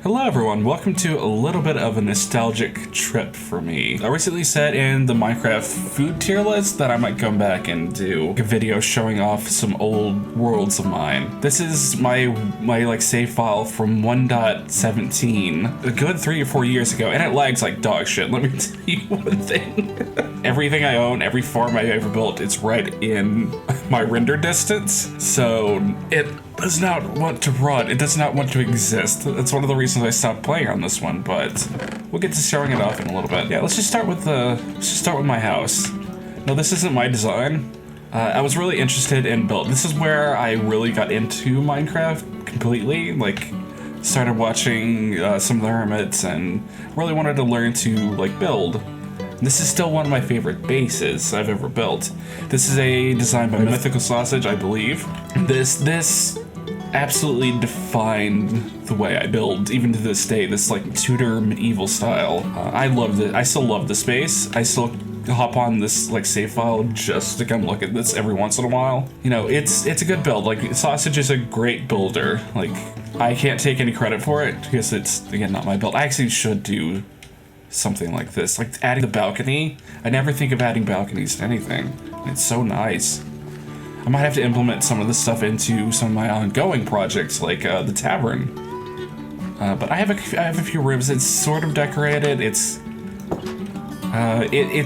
Hello everyone, welcome to a little bit of a nostalgic trip for me. I recently set in the Minecraft food tier list that I might come back and do a video showing off some old worlds of mine. This is my save file from 1.17, a good 3 or 4 years ago, and it lags like dog shit. Let me tell you one thing. Everything I own, every farm I've ever built, it's right in my render distance, so it does not want to run. It does not want to exist. That's one of the reasons I stopped playing on this one, but we'll get to showing it off in a little bit. Yeah, let's just start with my house. No, this isn't my design. I was really interested in build. This is where I really got into Minecraft completely. Like, started watching some of the hermits and really wanted to learn to like build. This is still one of my favorite bases I've ever built. This is a design by Mythical Sausage, I believe. This absolutely defined the way I build, even to this day, this like Tudor medieval style. I loved it. I still love the space. I still hop on this like save file just to come look at this every once in a while. You know, it's a good build. Like, Sausage is a great builder. Like, I can't take any credit for it because it's, again, not my build. I actually should do something like this, like adding the balcony. I never think of adding balconies to anything. It's so nice. I might have to implement some of this stuff into some of my ongoing projects, like the tavern. But I have a few rooms. It's sort of decorated. It's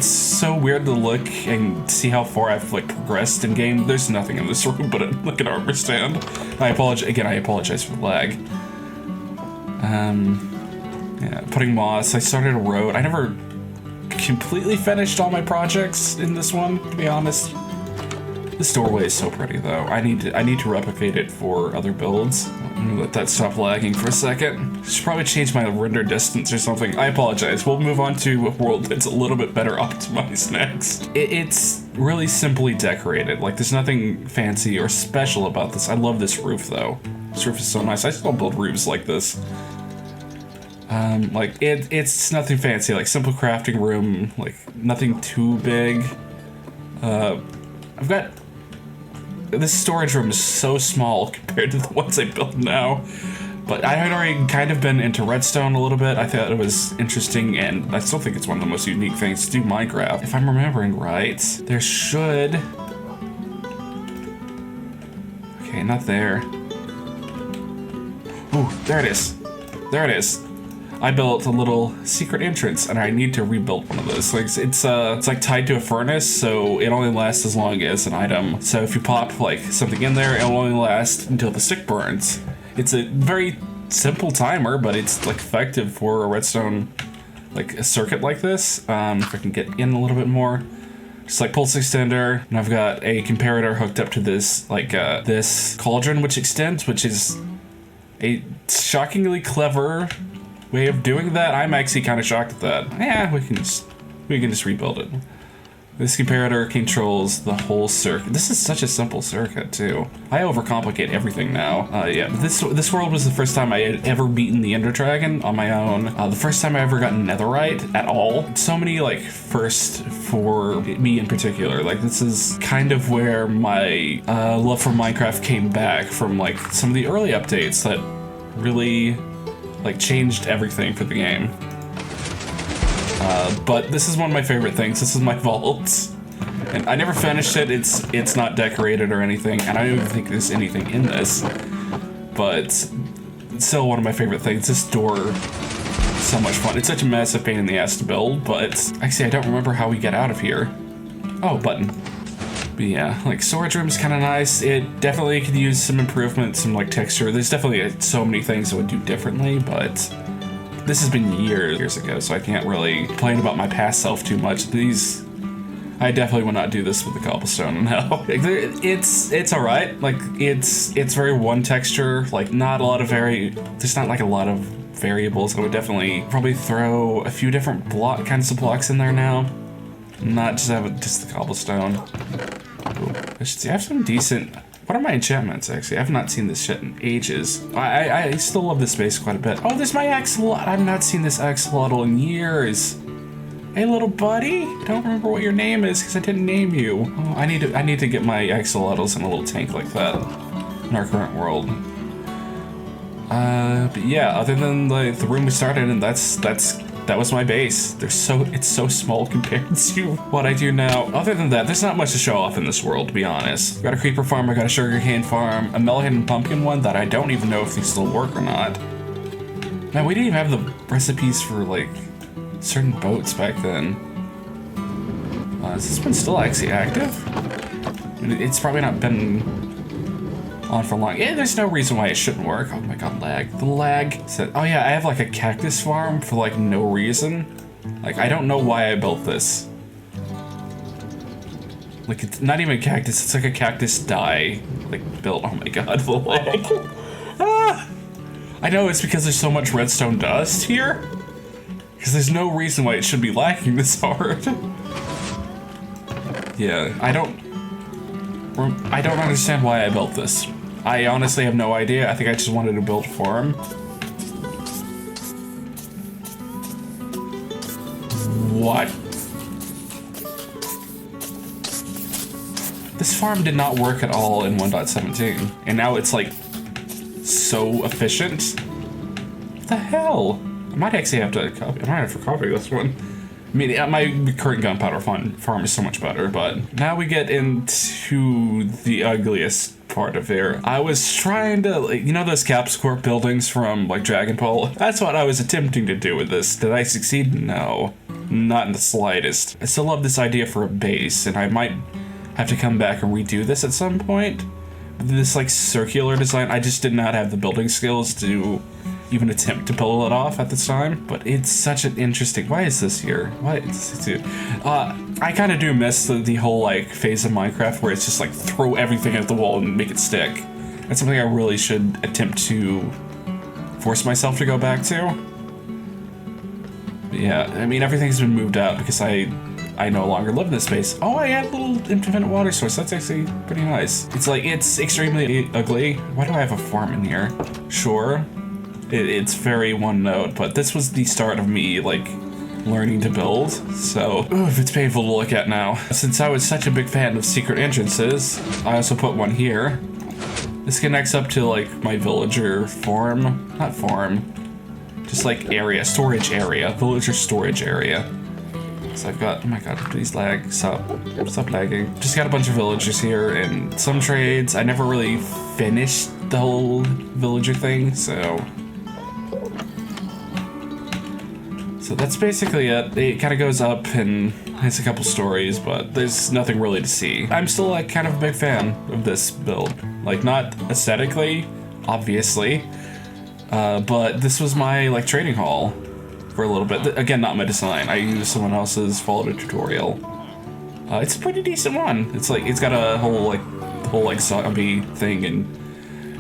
so weird to look and see how far I've like progressed in game. There's nothing in this room but like an armor stand. I apologize for the lag. Yeah, putting moss. I started a road. I never completely finished all my projects in this one, to be honest. This doorway is so pretty, though. I need to replicate it for other builds. I'm gonna let that stop lagging for a second. Should probably change my render distance or something. I apologize. We'll move on to a world that's a little bit better optimized next. It's really simply decorated. Like, there's nothing fancy or special about this. I love this roof, though. This roof is so nice. I still build roofs like this. Like, it's nothing fancy, like simple crafting room, like nothing too big. I've got, this storage room is so small compared to the ones I built now, but I had already kind of been into redstone a little bit. I thought it was interesting, and I still think it's one of the most unique things to do Minecraft. If I'm remembering right, there should, okay, not there. Ooh, there it is. There it is. I built a little secret entrance, and I need to rebuild one of those. Like, it's like tied to a furnace, so it only lasts as long as an item. So if you pop like something in there, it'll only last until the stick burns. It's a very simple timer, but it's like effective for a redstone, like a circuit like this. If I can get in a little bit more. Just like pulse extender, and I've got a comparator hooked up to this, like this cauldron which extends, which is a shockingly clever way of doing that. I'm actually kind of shocked at that. Yeah, we can just rebuild it. This comparator controls the whole circuit. This is such a simple circuit too. I overcomplicate everything now. Yeah, this world was the first time I had ever beaten the Ender Dragon on my own. The first time I ever got Netherite at all. So many like first for me in particular. Like, this is kind of where my love for Minecraft came back from, like some of the early updates that really like changed everything for the game. But this is one of my favorite things. This is my vault, and I never finished it. It's not decorated or anything, and I don't even think there's anything in this, but it's still one of my favorite things. This door is so much fun. It's such a massive pain in the ass to build, but actually I don't remember how we get out of here. Oh, button. But yeah, like storage room's kind of nice. It definitely could use some improvement, some like texture. There's definitely so many things I would do differently, but this has been years ago, so I can't really complain about my past self too much. I definitely would not do this with the cobblestone. No, it's all right. Like, it's very one texture. Like, not a lot of there's not like a lot of variables. I would definitely probably throw a few different kinds of blocks in there now. Not just have just the cobblestone. Ooh, I have some decent. What are my enchantments, actually? I've not seen this shit in ages. I still love this space quite a bit. Oh, there's my axolotl. I've not seen this axolotl in years. Hey, little buddy. Don't remember what your name is because I didn't name you. Oh, I need to get my axolotls in a little tank like that in our current world. But yeah, other than the room we started in, that was my base. It's so small compared to what I do now. Other than that, there's not much to show off in this world, to be honest. Got a creeper farm, I got a sugarcane farm, a melon and pumpkin one that I don't even know if these still work or not. Man, we didn't even have the recipes for like certain boats back then. Has this one still actually active? I mean, it's probably not been on for long. Yeah, there's no reason why it shouldn't work. Oh my god, lag. The lag. Oh yeah, I have like a cactus farm for like no reason. Like, I don't know why I built this. Like, it's not even a cactus, it's like a cactus dye. Like, built. Oh my god, the lag. Ah! I know it's because there's so much redstone dust here. Because there's no reason why it should be lagging this hard. Yeah, I don't understand why I built this. I honestly have no idea. I think I just wanted to build a farm. What? This farm did not work at all in 1.17, and now it's like so efficient. What the hell? I might actually have to copy. I might have to copy this one. I mean, my current gunpowder farm is so much better, but now we get into the ugliest part of here. I was trying to, like, you know those Caps Corp buildings from, like, Dragon Ball? That's what I was attempting to do with this. Did I succeed? No. Not in the slightest. I still love this idea for a base, and I might have to come back and redo this at some point. This, like, circular design, I just did not have the building skills to even attempt to pull it off at the time, but it's such an interesting. Why is this here? Why is this here? I kind of do miss the whole like phase of Minecraft where it's just like throw everything at the wall and make it stick. That's something I really should attempt to force myself to go back to. But yeah, I mean everything's been moved out because I no longer live in this space. Oh, I had a little independent water source. That's actually pretty nice. It's like it's extremely ugly. Why do I have a farm in here? Sure. It's very one note, but this was the start of me, like, learning to build, so oof, it's painful to look at now. Since I was such a big fan of secret entrances, I also put one here. This connects up to, like, my villager farm. Not farm. Just, like, area. Storage area. Villager storage area. So I've got, oh my god, please lag. Stop lagging. Just got a bunch of villagers here, and some trades. I never really finished the whole villager thing, so that's basically it. It kind of goes up and has a couple stories, but there's nothing really to see. I'm still like kind of a big fan of this build. Like not aesthetically, obviously, but this was my like trading hall for a little bit. Again, not my design. I used someone else's, followed a tutorial. It's a pretty decent one. It's like, it's got a whole like zombie thing and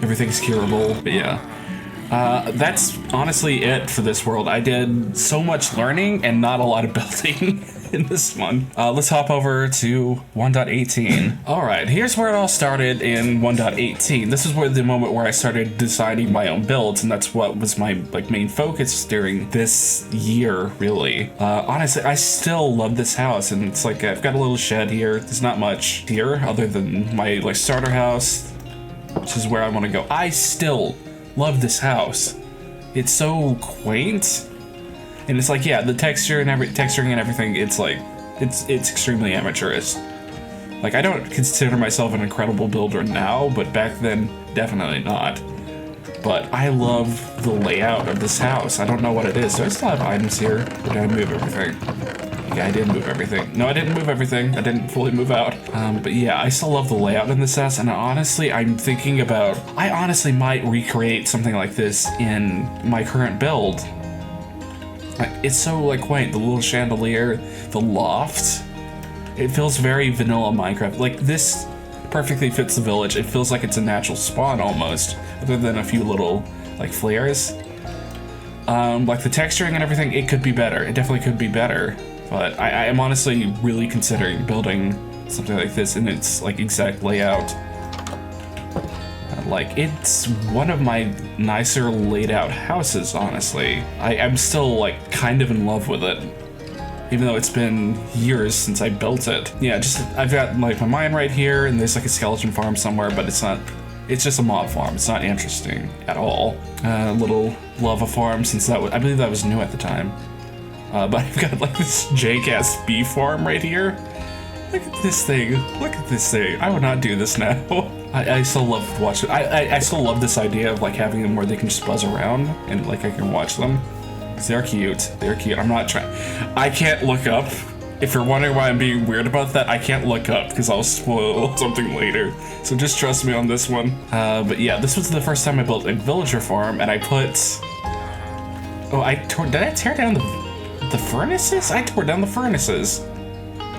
everything's curable, but yeah. That's honestly it for this world. I did so much learning and not a lot of building in this one. Let's hop over to 1.18. Alright, here's where it all started in 1.18. This is where the moment where I started designing my own builds, and that's what was my like main focus during this year, really. Honestly, I still love this house, and it's like I've got a little shed here. There's not much here other than my like starter house, which is where I want to go. I still love this house. It's so quaint, and it's like, yeah, the texturing and everything. It's like it's extremely amateurish. Like I don't consider myself an incredible builder now, but back then definitely not. But I love the layout of this house. I don't know what it is. Do I still have items here? Or did I move everything? Yeah, I did move everything. No, I didn't move everything. I didn't fully move out. But yeah, I still love the layout in this house, and honestly, I'm thinking about, I honestly might recreate something like this in my current build. It's so like quaint, the little chandelier, the loft. It feels very vanilla Minecraft. Like this perfectly fits the village. It feels like it's a natural spawn almost, other than a few little like flares. Like the texturing and everything, it could be better. It definitely could be better. But I am honestly really considering building something like this in its like exact layout. Like it's one of my nicer laid out houses, honestly. I'm still like kind of in love with it, even though it's been years since I built it. Yeah, just I've got like my mine right here, and there's like a skeleton farm somewhere, but it's not It's just a mob farm. It's not interesting at all. Little lava farm, since I believe that was new at the time. But I've got like this jank-ass bee farm right here. Look at this thing. Look at this thing. I would not do this now. I still love watching. I still love this idea of like having them where they can just buzz around and like I can watch them. 'Cause they're cute. They're cute. I'm not trying. I can't look up. If you're wondering why I'm being weird about that, I can't look up because I'll spoil something later. So just trust me on this one. But yeah, this was the first time I built a villager farm, and I put. Oh, did I tear down the furnaces? I tore down the furnaces.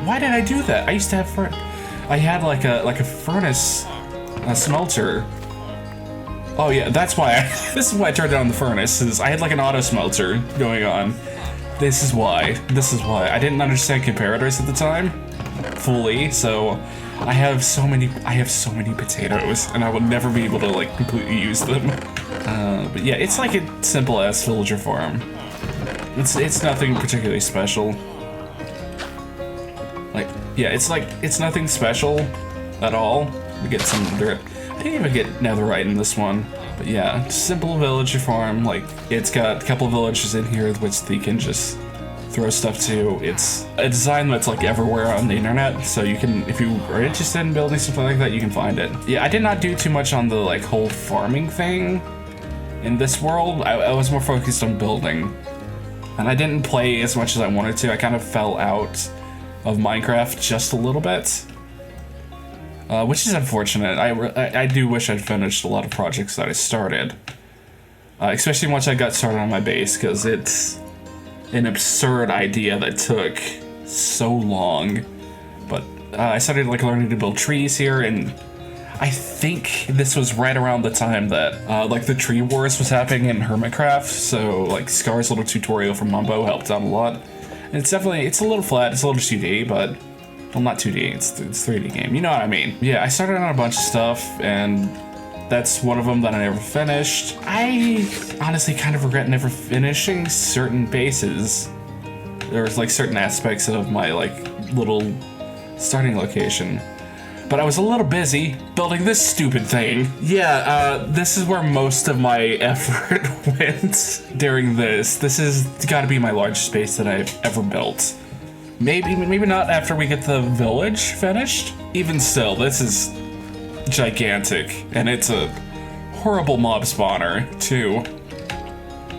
Why did I do that? I used to have I had like a furnace, a smelter. Oh yeah, that's why. This is why I turned down the furnace. Is I had like an auto smelter going on. This is why. This is why. I didn't understand comparators at the time fully, so I have so many potatoes, and I will never be able to like completely use them. But yeah, it's like a simple ass villager farm. It's nothing particularly special. Like, yeah, it's nothing special at all. We get some dirt. I didn't even get netherite in this one. But yeah, simple villager farm. Like, it's got a couple of villagers in here which they can just throw stuff to. It's a design that's like everywhere on the internet, so you can, if you are interested in building something like that, you can find it. Yeah, I did not do too much on the like whole farming thing in this world. I was more focused on building. And I didn't play as much as I wanted to. I kind of fell out of Minecraft just a little bit. Which is unfortunate. I do wish I'd finished a lot of projects that I started. Especially once I got started on my base, because it's an absurd idea that took so long. But I started like learning to build trees here, and I think this was right around the time that like the tree wars was happening in Hermitcraft, so like Scar's little tutorial from Mumbo helped out a lot. And it's a little flat, it's a little 2D, but well, not 2D, it's 3D game, you know what I mean. Yeah, I started on a bunch of stuff, and that's one of them that I never finished. I honestly kind of regret never finishing certain bases. There's like certain aspects of my like little starting location. But I was a little busy building this stupid thing. Yeah, this is where most of my effort went during this. This has gotta be my largest base that I've ever built. Maybe not after we get the village finished. Even still, this is gigantic, and it's a horrible mob spawner too.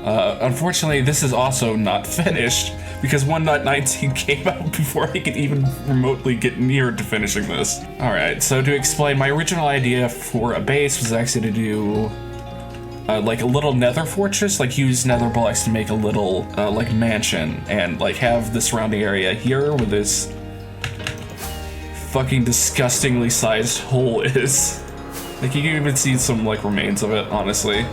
Unfortunately, this is also not finished because 1.19 came out before I could even remotely get near to finishing this. Alright, so to explain, my original idea for a base was actually to do like a little nether fortress, like use nether blocks to make a little like mansion, and like have the surrounding area here where this fucking disgustingly sized hole is. Like you can even see some like remains of it, honestly.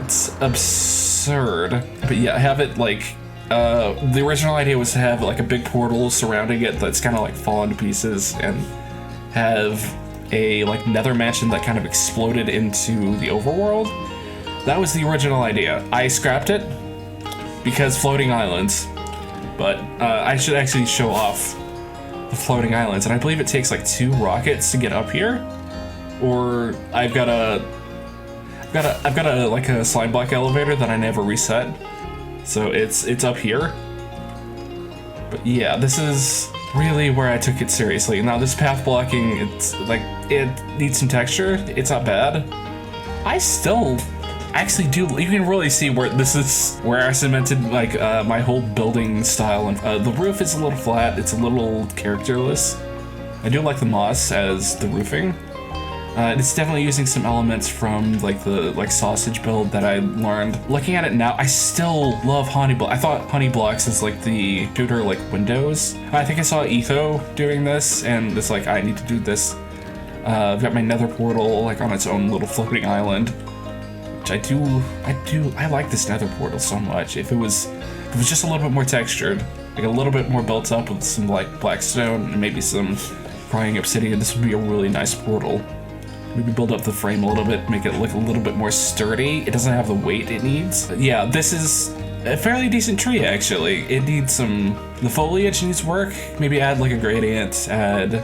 It's absurd. But yeah, have it like the original idea was to have like a big portal surrounding it that's kind of like fallen to pieces, and have a like nether mansion that kind of exploded into the overworld. That was the original idea. I scrapped it because floating islands, but I should actually show off the floating islands, and I believe it takes like 2 rockets to get up here, or I've got a like a slime block elevator that I never reset, so it's up here. But yeah, this is really where I took it seriously. Now this path blocking, it's like it needs some texture. It's not bad. I still actually do. You can really see where this is where I cemented like my whole building style, and the roof is a little flat. It's a little characterless. I do like the moss as the roofing. It's definitely using some elements from like the sausage build that I learned. Looking at it now, I still love honey block. I thought honey blocks is like the tutor like windows. I think I saw Etho doing this, and it's like I need to do this. I've got my nether portal like on its own little floating island. I like this nether portal so much. If it was just a little bit more textured, like a little bit more built up with some like black stone and maybe some crying obsidian, this would be a really nice portal. Maybe build up the frame a little bit, make it look a little bit more sturdy. It doesn't have the weight it needs. But yeah, this is a fairly decent tree actually. It needs the foliage needs work. Maybe add like a gradient, add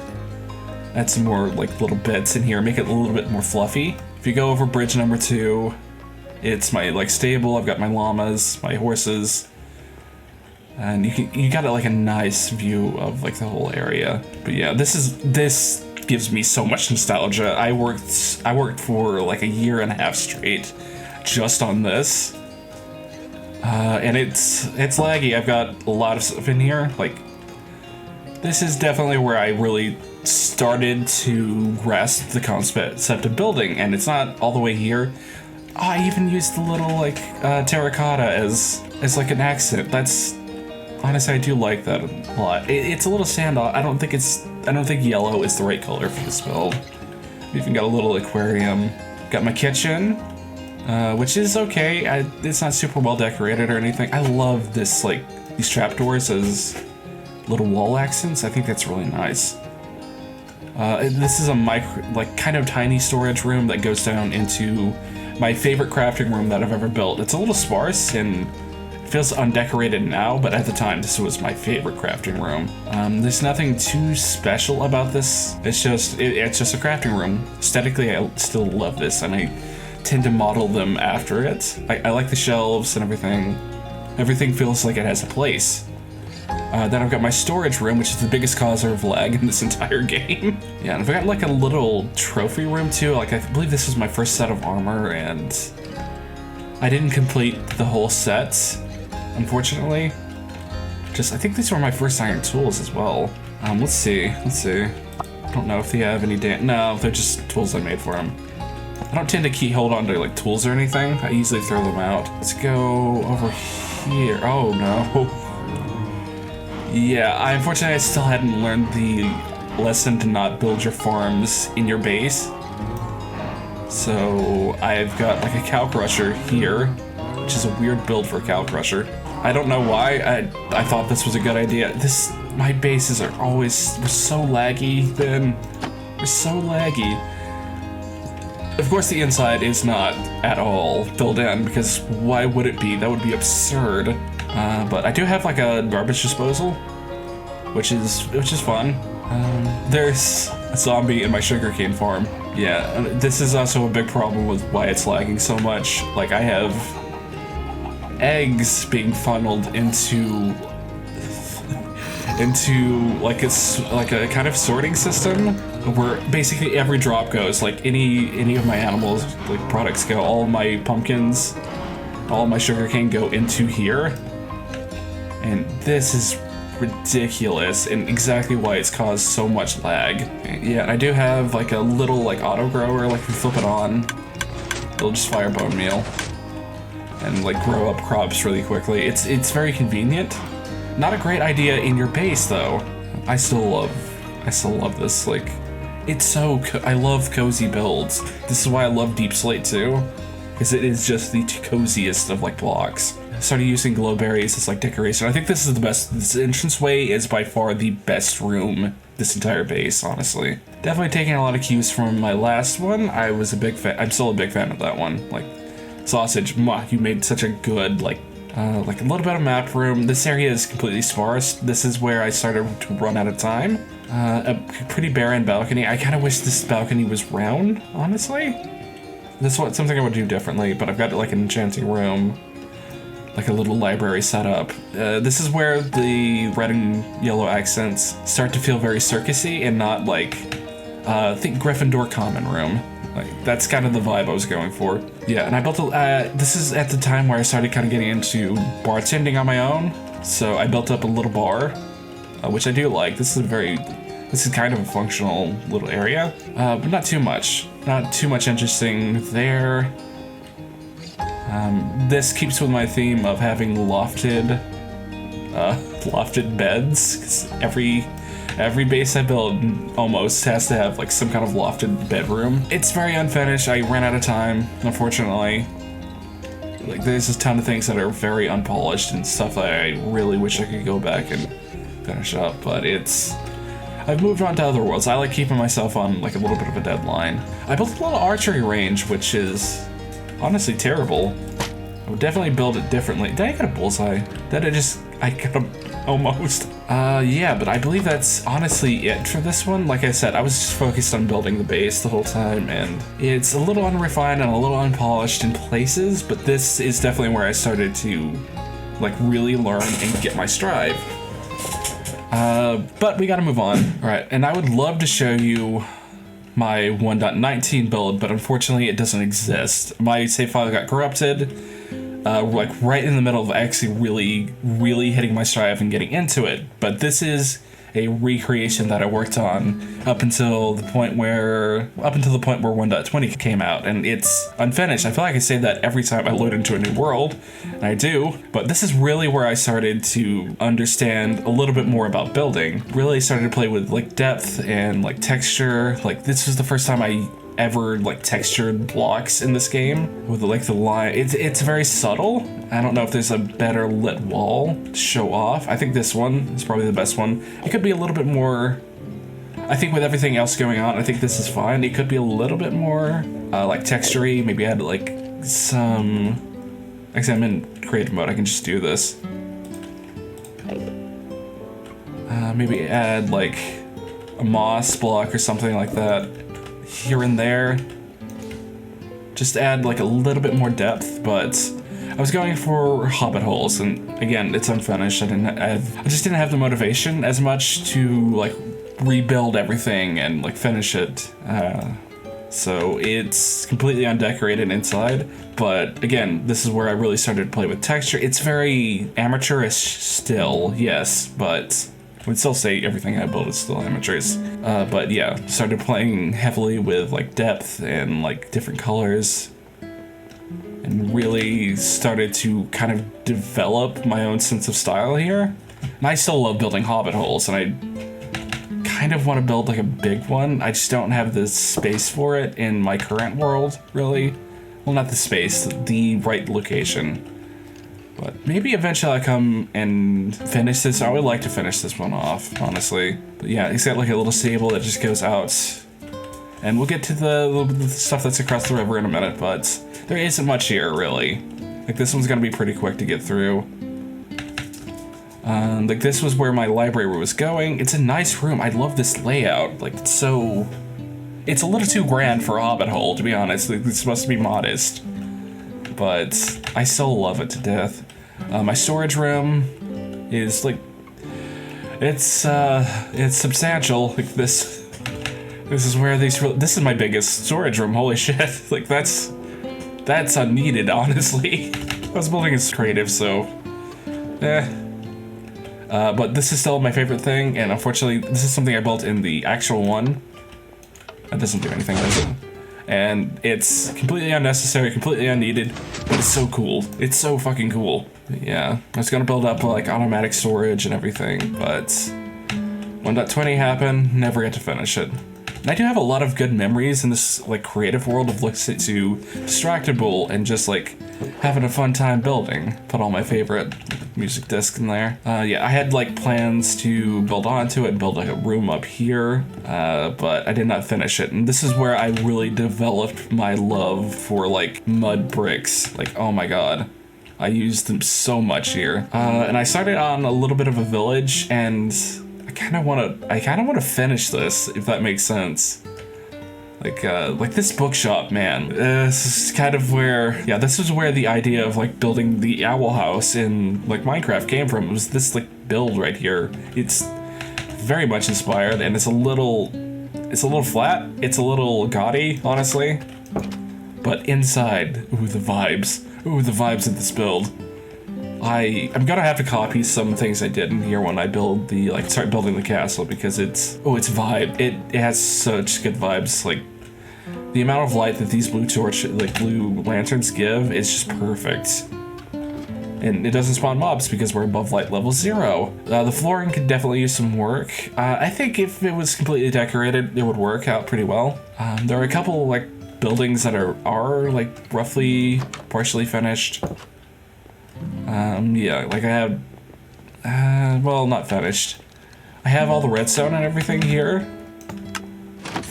add some more like little bits in here, make it a little bit more fluffy. If you go over bridge number 2, it's my like stable. I've got my llamas, my horses, and you got like a nice view of like the whole area. But yeah, this gives me so much nostalgia. I worked for like a year and a half straight just on this, and it's laggy. I've got a lot of stuff in here. Like, this is definitely where I really started to grasp the concept of building, and it's not all the way here. Oh, I even used the little like terracotta as like an accent. That's honestly, I do like that a lot. It's a little standoff. I don't think yellow is the right color for this build. Even got a little aquarium. Got my kitchen, which is okay. It's not super well decorated or anything. I love this, like, these trapdoors as little wall accents. I think that's really nice. This is a like kind of tiny storage room that goes down into my favorite crafting room that I've ever built. It's a little sparse and it feels undecorated now, but at the time this was my favorite crafting room. There's nothing too special about this. It's just a crafting room. Aesthetically, I still love this, and I tend to model them after it. I like the shelves and everything. Everything feels like it has a place. Then I've got my storage room, which is the biggest causer of lag in this entire game. Yeah, and I've got like a little trophy room too. Like, I believe this was my first set of armor, and I didn't complete the whole set, unfortunately. I think these were my first iron tools as well. Let's see. I don't know if they have any no, they're just tools I made for them. I don't tend to hold on to like tools or anything. I easily throw them out. Let's go over here. Oh no. Yeah, unfortunately I still hadn't learned the lesson to not build your farms in your base. So I've got like a cow crusher here, which is a weird build for a cow crusher. I don't know why. I thought this was a good idea. My bases are always so laggy, Ben. They're so laggy. Of course the inside is not at all filled in, because why would it be? That would be absurd. But I do have like a garbage disposal, which is fun. There's a zombie in my sugarcane farm. Yeah, this is also a big problem with why it's lagging so much. Like, I have eggs being funneled into like a kind of sorting system where basically every drop goes. Like, any of my animals, like, products go. All of my pumpkins, all of my sugarcane go into here. And this is ridiculous, and exactly why it's caused so much lag. Yeah, and I do have like a little like auto grower, like you flip it on, it'll just fire bone meal and like grow up crops really quickly. It's very convenient. Not a great idea in your base though. I still love this. Like, it's I love cozy builds. This is why I love Deep Slate too, because it is just the coziest of like blocks. I started using glowberries as like decoration. I think this is the best. This entranceway is by far the best room this entire base, honestly. Definitely taking a lot of cues from my last one. I'm still a big fan of that one. Like, Sausage, you made such a good like a little bit of map room. This area is completely sparse. This is where I started to run out of time. A pretty barren balcony. I kind of wish this balcony was round, honestly. This is something I would do differently, but I've got like an enchanting room, like a little library setup. This is where the red and yellow accents start to feel very circusy and not like, think Gryffindor common room. Like, that's kind of the vibe I was going for. Yeah, and I built this is at the time where I started kind of getting into bartending on my own. So I built up a little bar, which I do like. This is kind of a functional little area, but not too much. Not too much interesting there. This keeps with my theme of having lofted beds, 'cause every base I build almost has to have like some kind of lofted bedroom. It's very unfinished. I ran out of time, unfortunately. Like, there's a ton of things that are very unpolished and stuff that I really wish I could go back and finish up, but I've moved on to other worlds. I like keeping myself on like a little bit of a deadline. I built a little archery range, which is honestly terrible. I would definitely build it differently. Did I get a bullseye? I got a, almost. Yeah, but I believe that's honestly it for this one. Like I said, I was just focused on building the base the whole time, and it's a little unrefined and a little unpolished in places, but this is definitely where I started to like really learn and get my stride. But we gotta move on. All right, and I would love to show you my 1.19 build, but unfortunately it doesn't exist. My save file got corrupted, like right in the middle of actually really hitting my strive and getting into it. But this is a recreation that I worked on up until the point where 1.20 came out, and it's unfinished. I feel like I say that every time I load into a new world, and I do, but this is really where I started to understand a little bit more about building. Really started to play with like depth and like texture. Like this was the first time I ever like textured blocks in this game with like the line. It's very subtle. I don't know if there's a better lit wall to show off. I think this one is probably the best one. It could be a little bit more, I think with everything else going on, I think this is fine. It could be a little bit more like textury. Maybe add like some, actually I'm in creative mode, I can just do this. Maybe add like a moss block or something like that here and there. Just add like a little bit more depth, but I was going for hobbit holes, and again, it's unfinished. I just didn't have the motivation as much to like rebuild everything and like finish it. So it's completely undecorated inside, but again, this is where I really started to play with texture. It's very amateurish still, yes, but I would still say everything I build is still amateurish. But yeah, started playing heavily with like depth and like different colors, and really started to kind of develop my own sense of style here. And I still love building hobbit holes, and I kind of want to build like a big one. I just don't have the space for it in my current world, really. Well, not the space, the right location. But maybe eventually I'll come and finish this. I would like to finish this one off, honestly. But yeah, it's got like a little stable that just goes out. And we'll get to the stuff that's across the river in a minute, but there isn't much here, really. Like, this one's gonna be pretty quick to get through. Like, this was where my library was going. It's a nice room. I love this layout. Like, it's so... It's a little too grand for a hobbit hole, to be honest. Like, it's supposed to be modest. But I still love it to death. My storage room is, like... It's substantial. Like, this is where these... This is my biggest storage room, holy shit. Like, that's unneeded, honestly. I was building as creative, so... but this is still my favorite thing, and unfortunately, this is something I built in the actual one. That doesn't do anything, does it? And it's completely unnecessary, completely unneeded, but it's so cool. It's so fucking cool. But yeah, I was gonna build up like automatic storage and everything, but 1.20 happened, never get to finish it. And I do have a lot of good memories in this like creative world of looking to Distractable and just like having a fun time building. Put all my favorite music disc in there. Yeah, I had like plans to build onto it and build like a room up here, but I did not finish it. And this is where I really developed my love for like mud bricks. Like, oh my god. I used them so much here. And I started on a little bit of a village, and I kind of want to finish this, if that makes sense. Like this bookshop, man. This is kind of where, yeah, this is where the idea of like building the owl house in like Minecraft came from. It was this like build right here. It's very much inspired, and it's a little flat. It's a little gaudy, honestly. But inside, ooh, the vibes. Ooh, the vibes of this build. I'm gonna have to copy some things I did in here when I build the, like, start building the castle, because it's vibe. It has such good vibes. Like, the amount of light that these blue lanterns give is just perfect. And it doesn't spawn mobs because we're above light level 0. The flooring could definitely use some work. I think if it was completely decorated, it would work out pretty well. There are a couple, like, buildings that are like roughly partially finished. Yeah, like I have, well, not finished. I have all the redstone and everything here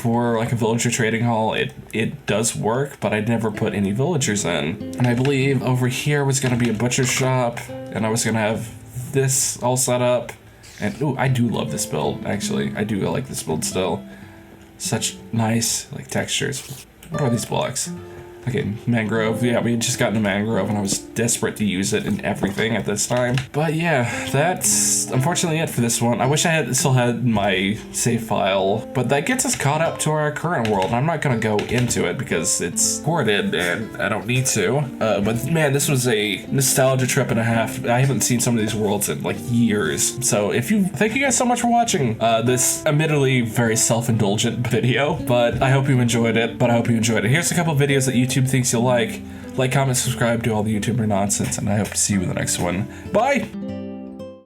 for like a villager trading hall, it does work, but I never put any villagers in. And I believe over here was gonna be a butcher shop, and I was gonna have this all set up. And ooh, I do love this build, actually. I do like this build still. Such nice like textures. What are these blocks? Okay, mangrove. Yeah, we had just gotten the mangrove and I was desperate to use it in everything at this time. But yeah, that's unfortunately it for this one. I wish I still had my save file, but that gets us caught up to our current world. I'm not gonna go into it because it's recorded and I don't need to. But man, this was a nostalgia trip and a half. I haven't seen some of these worlds in like years. So thank you guys so much for watching this admittedly very self-indulgent video, but I hope you enjoyed it. Here's a couple of videos that YouTube thinks you'll like. Like, comment, subscribe, do all the YouTuber nonsense, and I hope to see you in the next one. Bye!